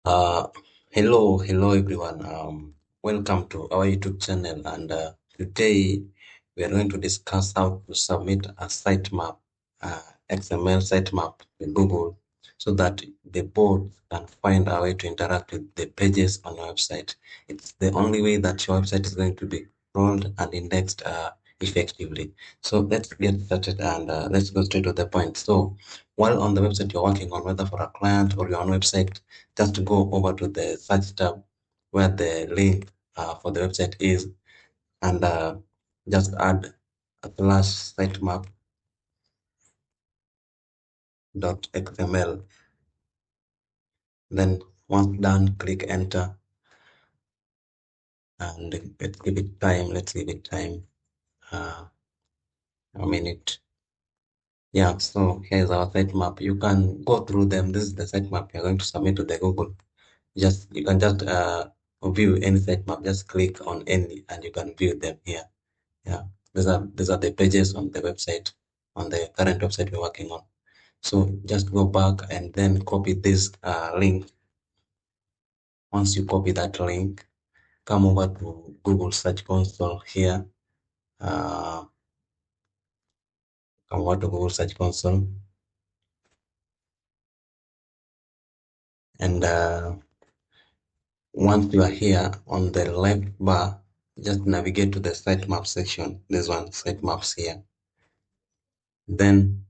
Uh, hello everyone. Welcome to our YouTube channel, and today we are going to discuss how to submit a sitemap, XML sitemap to Google, so that the board can find a way to interact with the pages on your website. It's the only way that your website is going to be crawled and indexed effectively. So let's get started, and let's go straight to the point. So while on the website you're working on, whether for a client or your own website, just go over to the search tab where the link for the website is, and just add a slash sitemap.xml. Then once done, click enter, and let's give it time. A minute. Yeah, so here's our sitemap. You can go through them. This is the sitemap you're going to submit to the Google. You can just view any sitemap. Just click on any, and you can view them here. Yeah, these are the pages on the website, on the current website we're working on. So just go back and then copy this link. Once you copy that link, come over to Google Search Console here. Come over to Google Search Console, and once you are here on the left bar, just navigate to the sitemap section. This one, sitemaps here. Then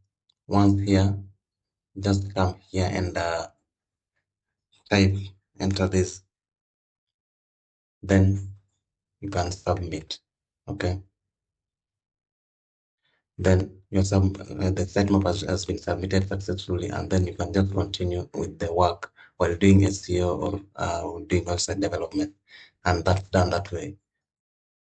once here, just come here and enter this. Then you can submit. Okay. Then the sitemap has been submitted successfully, and then you can just continue with the work while doing SEO or doing website development, and that's done that way.